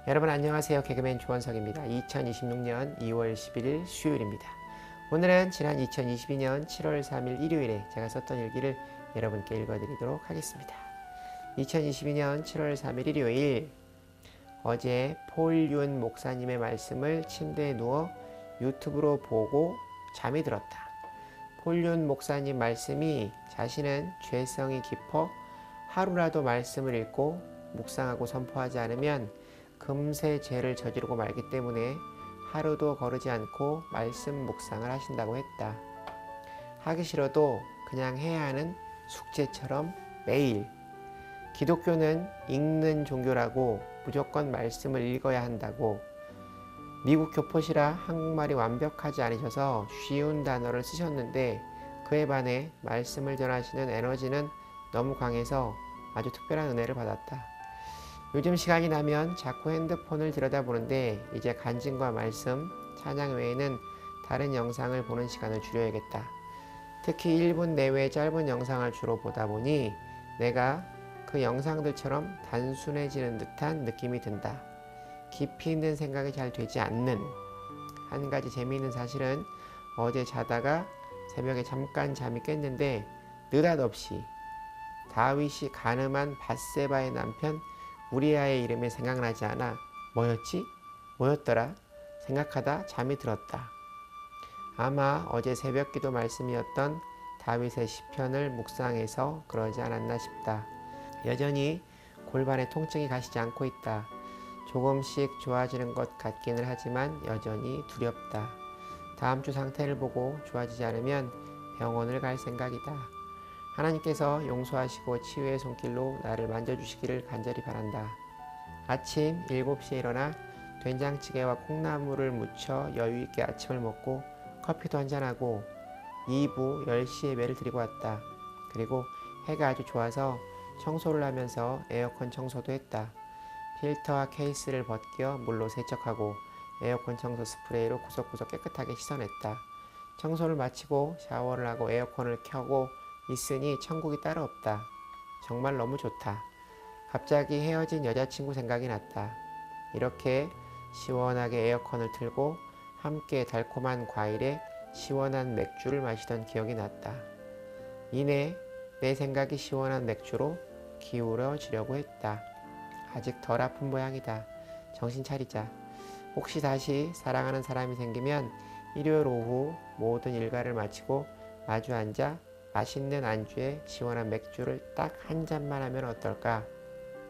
여러분 안녕하세요. 개그맨 조원석입니다. 2026년 2월 11일 수요일입니다. 오늘은 지난 2022년 7월 3일 일요일에 제가 썼던 일기를 여러분께 읽어드리도록 하겠습니다. 2022년 7월 3일 일요일, 어제 폴윤 목사님의 말씀을 침대에 누워 유튜브로 보고 잠이 들었다. 폴윤 목사님 말씀이 자신은 죄성이 깊어 하루라도 말씀을 읽고 묵상하고 선포하지 않으면 금세 죄를 저지르고 말기 때문에 하루도 거르지 않고 말씀 묵상을 하신다고 했다. 하기 싫어도 그냥 해야 하는 숙제처럼 매일. 기독교는 읽는 종교라고, 무조건 말씀을 읽어야 한다고. 미국 교포시라 한국말이 완벽하지 않으셔서 쉬운 단어를 쓰셨는데 그에 반해 말씀을 전하시는 에너지는 너무 강해서 아주 특별한 은혜를 받았다. 요즘 시간이 나면 자꾸 핸드폰을 들여다보는데 이제 간증과 말씀, 찬양 외에는 다른 영상을 보는 시간을 줄여야겠다. 특히 1분 내외의 짧은 영상을 주로 보다 보니 내가 그 영상들처럼 단순해지는 듯한 느낌이 든다. 깊이 있는 생각이 잘 되지 않는. 한 가지 재미있는 사실은 어제 자다가 새벽에 잠깐 잠이 깼는데 느닷없이 다윗이 간음한 밧세바의 남편 우리아의 이름이 생각나지 않아 뭐였지? 뭐였더라? 생각하다 잠이 들었다. 아마 어제 새벽기도 말씀이었던 다윗의 시편을 묵상해서 그러지 않았나 싶다. 여전히 골반에 통증이 가시지 않고 있다. 조금씩 좋아지는 것 같기는 하지만 여전히 두렵다. 다음 주 상태를 보고 좋아지지 않으면 병원을 갈 생각이다. 하나님께서 용서하시고 치유의 손길로 나를 만져주시기를 간절히 바란다. 아침 7시에 일어나 된장찌개와 콩나물을 무쳐 여유있게 아침을 먹고 커피도 한잔하고 2부 10시에 예배를 드리고 왔다. 그리고 해가 아주 좋아서 청소를 하면서 에어컨 청소도 했다. 필터와 케이스를 벗겨 물로 세척하고 에어컨 청소 스프레이로 구석구석 깨끗하게 씻어냈다. 청소를 마치고 샤워를 하고 에어컨을 켜고 있으니 천국이 따로 없다. 정말 너무 좋다. 갑자기 헤어진 여자친구 생각이 났다. 이렇게 시원하게 에어컨을 틀고 함께 달콤한 과일에 시원한 맥주를 마시던 기억이 났다. 이내 내 생각이 시원한 맥주로 기울어지려고 했다. 아직 덜 아픈 모양이다. 정신 차리자. 혹시 다시 사랑하는 사람이 생기면 일요일 오후 모든 일과를 마치고 마주 앉아 맛있는 안주에 시원한 맥주를 딱 한 잔만 하면 어떨까?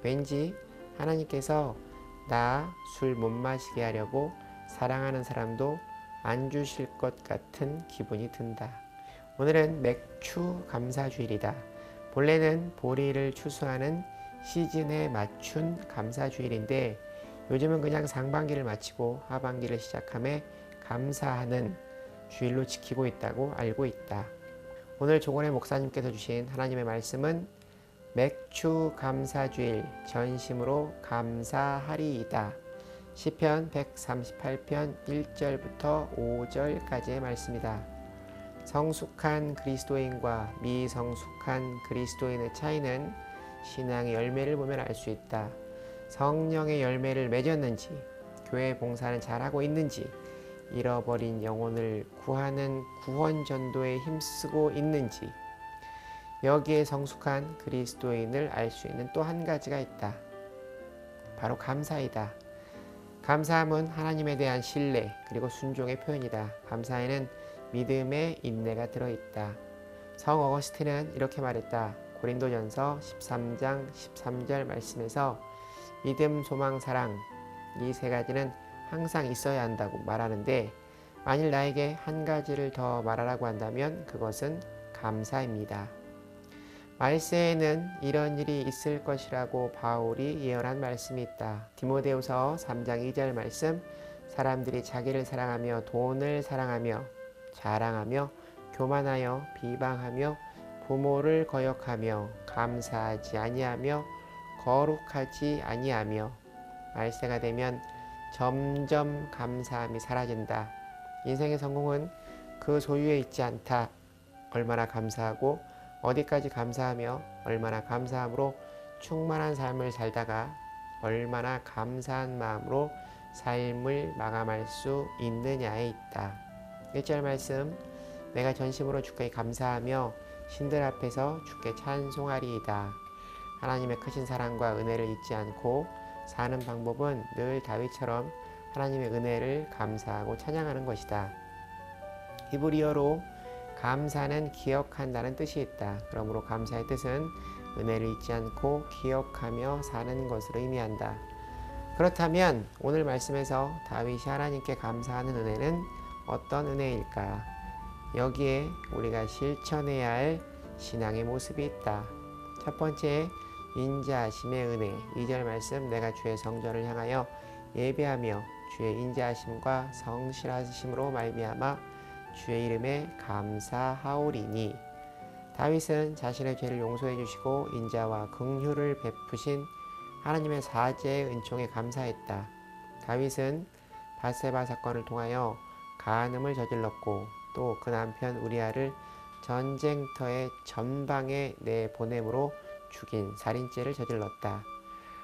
왠지 하나님께서 나 술 못 마시게 하려고 사랑하는 사람도 안 주실 것 같은 기분이 든다. 오늘은 맥추 감사주일이다. 본래는 보리를 추수하는 시즌에 맞춘 감사주일인데 요즘은 그냥 상반기를 마치고 하반기를 시작함에 감사하는 주일로 지키고 있다고 알고 있다. 오늘 조건의 목사님께서 주신 하나님의 말씀은 맥추 감사주일 전심으로 감사하리이다. 시편 138편 1절부터 5절까지의 말씀이다. 성숙한 그리스도인과 미성숙한 그리스도인의 차이는 신앙의 열매를 보면 알 수 있다. 성령의 열매를 맺었는지, 교회 봉사는 잘하고 있는지, 잃어버린 영혼을 구하는 구원 전도에 힘쓰고 있는지, 여기에 성숙한 그리스도인을 알 수 있는 또 한 가지가 있다. 바로 감사이다. 감사함은 하나님에 대한 신뢰 그리고 순종의 표현이다. 감사에는 믿음의 인내가 들어있다. 성 어거스틴은 이렇게 말했다. 고린도전서 13장 13절 말씀에서 믿음, 소망, 사랑 이 세 가지는 항상 있어야 한다고 말하는데 만일 나에게 한 가지를 더 말하라고 한다면 그것은 감사입니다. 말세에는 이런 일이 있을 것이라고 바울이 예언한 말씀이 있다. 디모데후서 3장 2절 말씀, 사람들이 자기를 사랑하며 돈을 사랑하며 자랑하며 교만하여 비방하며 부모를 거역하며 감사하지 아니하며 거룩하지 아니하며 말세가 되면 점점 감사함이 사라진다. 인생의 성공은 그 소유에 있지 않다. 얼마나 감사하고 어디까지 감사하며 얼마나 감사함으로 충만한 삶을 살다가 얼마나 감사한 마음으로 삶을 마감할 수 있느냐에 있다. 1절 말씀, 내가 전심으로 주께 감사하며 신들 앞에서 주께 찬송하리이다. 하나님의 크신 사랑과 은혜를 잊지 않고 사는 방법은 늘 다윗처럼 하나님의 은혜를 감사하고 찬양하는 것이다. 히브리어로 감사는 기억한다는 뜻이 있다. 그러므로 감사의 뜻은 은혜를 잊지 않고 기억하며 사는 것을 의미한다. 그렇다면 오늘 말씀에서 다윗이 하나님께 감사하는 은혜는 어떤 은혜일까? 여기에 우리가 실천해야 할 신앙의 모습이 있다. 첫 번째, 인자하심의 은혜. 2절 말씀, 내가 주의 성전을 향하여 예배하며 주의 인자하심과 성실하심으로 말미암아 주의 이름에 감사하오리니. 다윗은 자신의 죄를 용서해 주시고 인자와 긍휼을 베푸신 하나님의 사죄의 은총에 감사했다. 다윗은 밧세바 사건을 통하여 간음을 저질렀고 또 그 남편 우리아를 전쟁터의 전방에 내보냄으로 죽인 살인죄를 저질렀다.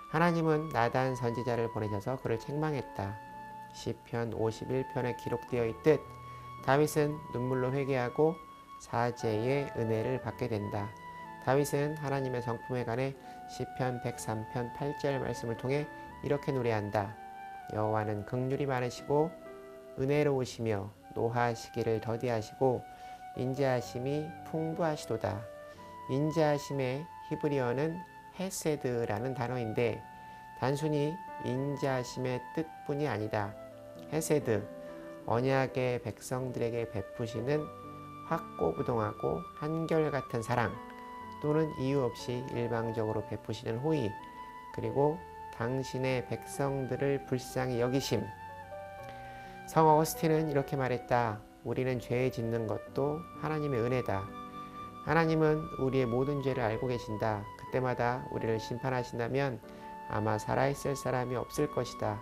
하나님은 나단 선지자를 보내셔서 그를 책망했다. 시편 51편에 기록되어 있듯 다윗은 눈물로 회개하고 사죄의 은혜를 받게 된다. 다윗은 하나님의 성품에 관해 시편 103편 8절 말씀을 통해 이렇게 노래한다. 여호와는 긍휼이 많으시고 은혜로우시며 노하시기를 더디하시고 인자하심이 풍부하시도다. 인자하심의 히브리어는 헤세드라는 단어인데 단순히 인자하심의 뜻뿐이 아니다. 헤세드, 언약의 백성들에게 베푸시는 확고부동하고 한결같은 사랑 또는 이유 없이 일방적으로 베푸시는 호의, 그리고 당신의 백성들을 불쌍히 여기심. 성 어거스틴은 이렇게 말했다. 우리는 죄 짓는 것도 하나님의 은혜다. 하나님은 우리의 모든 죄를 알고 계신다. 그때마다 우리를 심판하신다면 아마 살아있을 사람이 없을 것이다.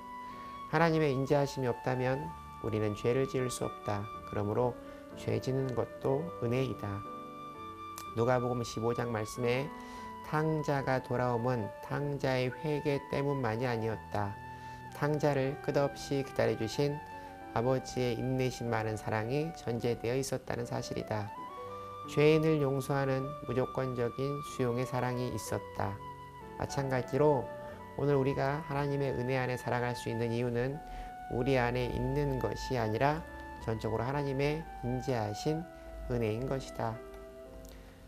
하나님의 인자하심이 없다면 우리는 죄를 지을 수 없다. 그러므로 죄 짓는 것도 은혜이다. 누가복음 15장 말씀에 탕자가 돌아옴은 탕자의 회개 때문만이 아니었다. 탕자를 끝없이 기다려주신 아버지의 인내심 많은 사랑이 전제되어 있었다는 사실이다. 죄인을 용서하는 무조건적인 수용의 사랑이 있었다. 마찬가지로 오늘 우리가 하나님의 은혜 안에 살아갈 수 있는 이유는 우리 안에 있는 것이 아니라 전적으로 하나님의 인자하신 은혜인 것이다.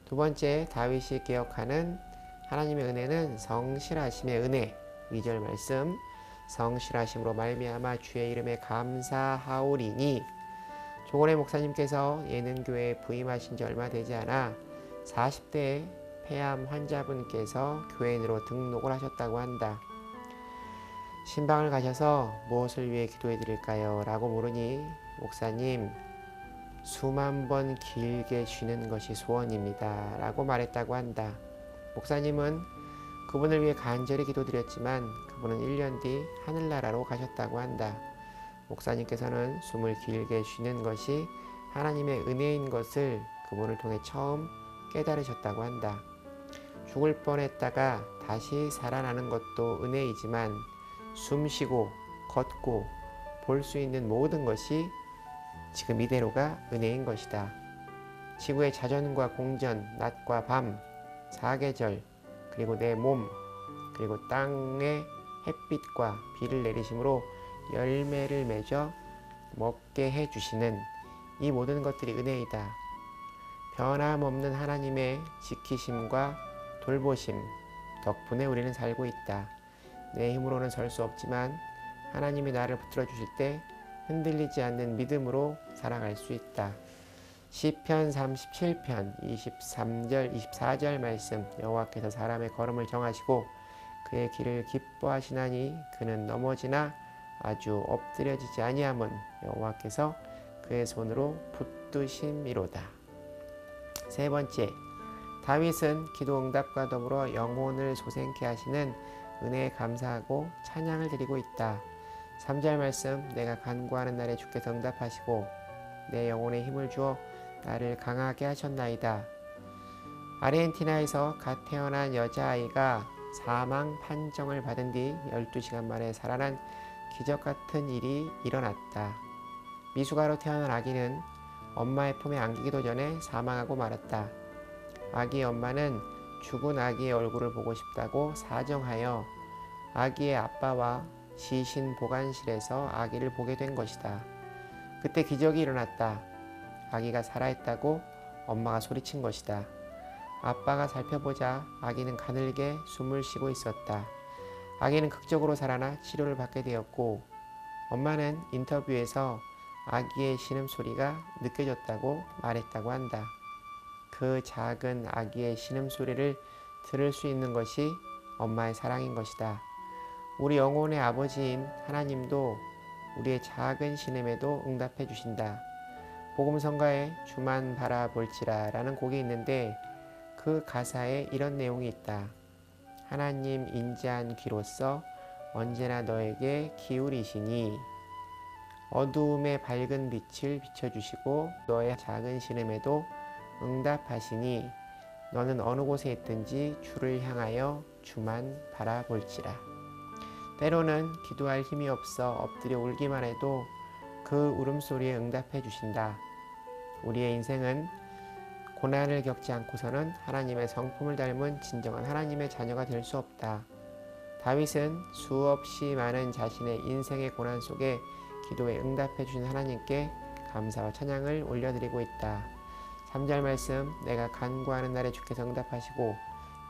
두 번째, 다윗이 기억하는 하나님의 은혜는 성실하심의 은혜. 2절 말씀, 성실하심으로 말미암아 주의 이름에 감사하오리니. 조건의 목사님께서 예능교회에 부임하신 지 얼마 되지 않아 40대의 폐암 환자분께서 교인으로 등록을 하셨다고 한다. 신방을 가셔서 무엇을 위해 기도해 드릴까요? 라고 물으니 목사님, 수만 번 길게 쉬는 것이 소원입니다. 라고 말했다고 한다. 목사님은 그분을 위해 간절히 기도드렸지만 그분은 1년 뒤 하늘나라로 가셨다고 한다. 목사님께서는 숨을 길게 쉬는 것이 하나님의 은혜인 것을 그분을 통해 처음 깨달으셨다고 한다. 죽을 뻔했다가 다시 살아나는 것도 은혜이지만 숨쉬고 걷고 볼 수 있는 모든 것이 지금 이대로가 은혜인 것이다. 지구의 자전과 공전, 낮과 밤, 사계절, 그리고 내 몸, 그리고 땅에 햇빛과 비를 내리심으로 열매를 맺어 먹게 해주시는 이 모든 것들이 은혜이다. 변함없는 하나님의 지키심과 돌보심 덕분에 우리는 살고 있다. 내 힘으로는 설 수 없지만 하나님이 나를 붙들어 주실 때 흔들리지 않는 믿음으로 살아갈 수 있다. 시편 37편 23절 24절 말씀, 여호와께서 사람의 걸음을 정하시고 그의 길을 기뻐하시나니 그는 넘어지나 아주 엎드려지지 아니함은 여호와께서 그의 손으로 붙드심이로다. 세 번째, 다윗은 기도 응답과 더불어 영혼을 소생케 하시는 은혜에 감사하고 찬양을 드리고 있다. 3절 말씀, 내가 간구하는 날에 주께서 응답하시고 내 영혼에 힘을 주어 나를 강하게 하셨나이다. 아르헨티나에서 갓 태어난 여자아이가 사망 판정을 받은 뒤 12시간 만에 살아난 기적 같은 일이 일어났다. 미숙아로 태어난 아기는 엄마의 품에 안기기도 전에 사망하고 말았다. 아기의 엄마는 죽은 아기의 얼굴을 보고 싶다고 사정하여 아기의 아빠와 시신 보관실에서 아기를 보게 된 것이다. 그때 기적이 일어났다. 아기가 살아있다고 엄마가 소리친 것이다. 아빠가 살펴보자 아기는 가늘게 숨을 쉬고 있었다. 아기는 극적으로 살아나 치료를 받게 되었고, 엄마는 인터뷰에서 아기의 신음소리가 느껴졌다고 말했다고 한다. 그 작은 아기의 신음소리를 들을 수 있는 것이 엄마의 사랑인 것이다. 우리 영혼의 아버지인 하나님도 우리의 작은 신음에도 응답해 주신다. 복음성가에 주만 바라볼지라 라는 곡이 있는데 그 가사에 이런 내용이 있다. 하나님 인자한 귀로서 언제나 너에게 기울이시니 어두움의 밝은 빛을 비춰주시고 너의 작은 신음에도 응답하시니 너는 어느 곳에 있든지 주를 향하여 주만 바라볼지라. 때로는 기도할 힘이 없어 엎드려 울기만 해도 그 울음소리에 응답해 주신다. 우리의 인생은 고난을 겪지 않고서는 하나님의 성품을 닮은 진정한 하나님의 자녀가 될 수 없다. 다윗은 수없이 많은 자신의 인생의 고난 속에 기도에 응답해 주신 하나님께 감사와 찬양을 올려드리고 있다. 3절 말씀, 내가 간구하는 날에 주께서 응답하시고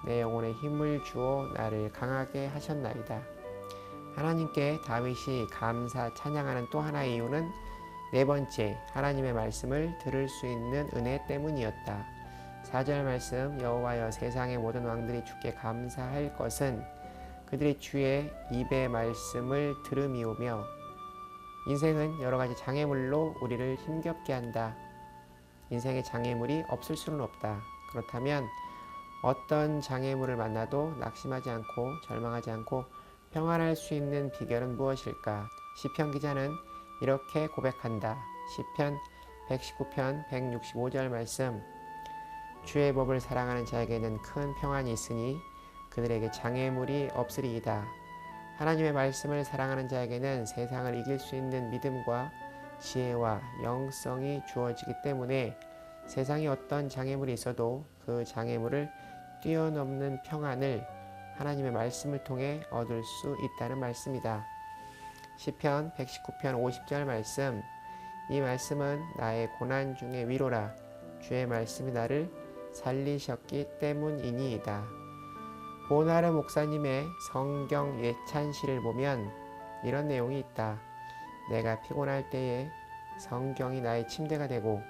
내 영혼에 힘을 주어 나를 강하게 하셨나이다. 하나님께 다윗이 감사 찬양하는 또 하나의 이유는 네 번째, 하나님의 말씀을 들을 수 있는 은혜 때문이었다. 4절 말씀, 여호와여 세상의 모든 왕들이 주께 감사할 것은 그들이 주의 입의 말씀을 들음이오며. 인생은 여러 가지 장애물로 우리를 힘겹게 한다. 인생의 장애물이 없을 수는 없다. 그렇다면 어떤 장애물을 만나도 낙심하지 않고 절망하지 않고 평안할 수 있는 비결은 무엇일까? 시편 기자는 이렇게 고백한다. 시편 119편 165절 말씀, 주의 법을 사랑하는 자에게는 큰 평안이 있으니 그들에게 장애물이 없으리이다. 하나님의 말씀을 사랑하는 자에게는 세상을 이길 수 있는 믿음과 지혜와 영성이 주어지기 때문에 세상에 어떤 장애물이 있어도 그 장애물을 뛰어넘는 평안을 하나님의 말씀을 통해 얻을 수 있다는 말씀이다. 시편 119편 50절 말씀, 이 말씀은 나의 고난 중의 위로라. 주의 말씀이 나를 살리셨기 때문이니이다. 보나르 목사님의 성경 예찬시를 보면 이런 내용이 있다. 내가 피곤할 때에 성경이 나의 침대가 되고,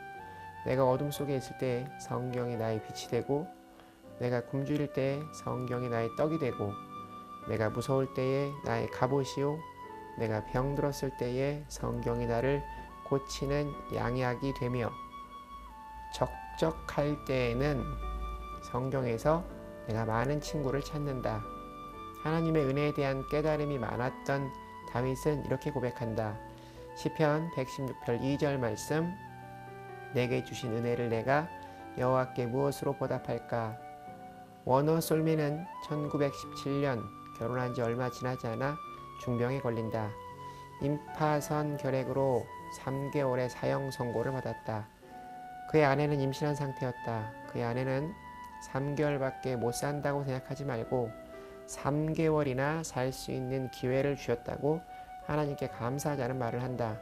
내가 어둠 속에 있을 때 성경이 나의 빛이 되고, 내가 굶주릴 때에 성경이 나의 떡이 되고, 내가 무서울 때에 나의 갑옷이요, 내가 병들었을 때에 성경이 나를 고치는 양약이 되며, 적적할 때에는 성경에서 내가 많은 친구를 찾는다. 하나님의 은혜에 대한 깨달음이 많았던 다윗은 이렇게 고백한다. 시편 116편 2절 말씀, 내게 주신 은혜를 내가 여호와께 무엇으로 보답할까? 워너 솔미는 1917년 결혼한 지 얼마 지나지 않아 중병에 걸린다. 임파선 결핵으로 3개월의 사형 선고를 받았다. 그의 아내는 임신한 상태였다. 그의 아내는 3개월밖에 못 산다고 생각하지 말고 3개월이나 살 수 있는 기회를 주셨다고 하나님께 감사하자는 말을 한다.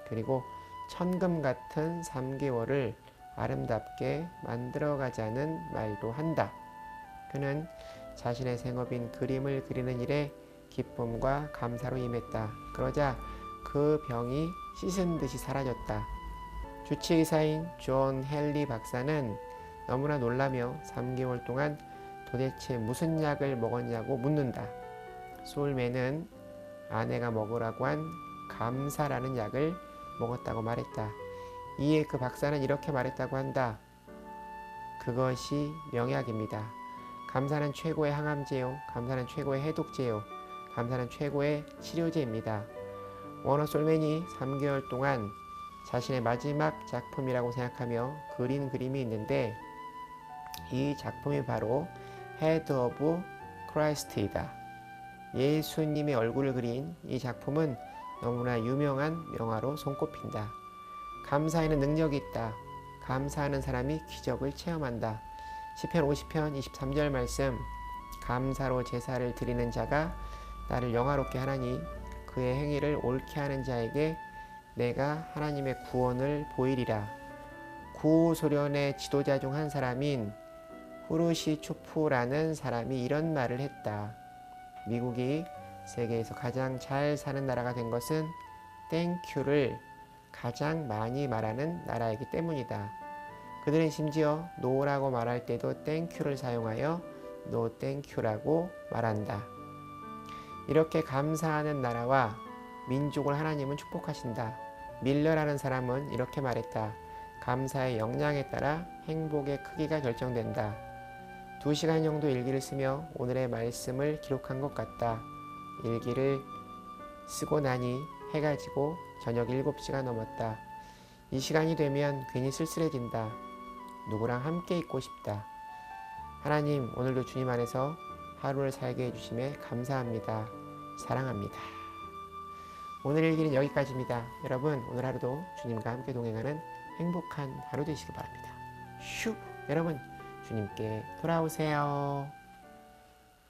그리고 천금 같은 3개월을 아름답게 만들어가자는 말도 한다. 그는 자신의 생업인 그림을 그리는 일에 기쁨과 감사로 임했다. 그러자 그 병이 씻은 듯이 사라졌다. 주치의사인 존 헨리 박사는 너무나 놀라며 3개월 동안 도대체 무슨 약을 먹었냐고 묻는다. 솔매는 아내가 먹으라고 한 감사라는 약을 먹었다고 말했다. 이에 그 박사는 이렇게 말했다고 한다. 그것이 명약입니다. 감사는 최고의 항암제요. 감사는 최고의 해독제요. 감사는 최고의 치료제입니다. 워너 솔맨이 3개월 동안 자신의 마지막 작품이라고 생각하며 그린 그림이 있는데 이 작품이 바로 헤드 오브 크라이스트이다. 예수님의 얼굴을 그린 이 작품은 너무나 유명한 명화로 손꼽힌다. 감사에는 능력이 있다. 감사하는 사람이 기적을 체험한다. 시편 50편 23절 말씀, 감사로 제사를 드리는 자가 나를 영화롭게 하나니 그의 행위를 옳게 하는 자에게 내가 하나님의 구원을 보이리라. 구소련의 지도자 중 한 사람인 후르시초프라는 사람이 이런 말을 했다. 미국이 세계에서 가장 잘 사는 나라가 된 것은 땡큐를 가장 많이 말하는 나라이기 때문이다. 그들은 심지어 노라고 말할 때도 땡큐를 사용하여 노 땡큐라고 말한다. 이렇게 감사하는 나라와 민족을 하나님은 축복하신다. 밀러라는 사람은 이렇게 말했다. 감사의 역량에 따라 행복의 크기가 결정된다. 2시간 정도 일기를 쓰며 오늘의 말씀을 기록한 것 같다. 일기를 쓰고 나니 해가 지고 저녁 7시가 넘었다. 이 시간이 되면 괜히 쓸쓸해진다. 누구랑 함께 있고 싶다. 하나님, 오늘도 주님 안에서 하루를 살게 해주심에 감사합니다. 사랑합니다. 오늘 일기는 여기까지입니다. 여러분, 오늘 하루도 주님과 함께 동행하는 행복한 하루 되시기 바랍니다. 슈! 여러분, 주님께 돌아오세요.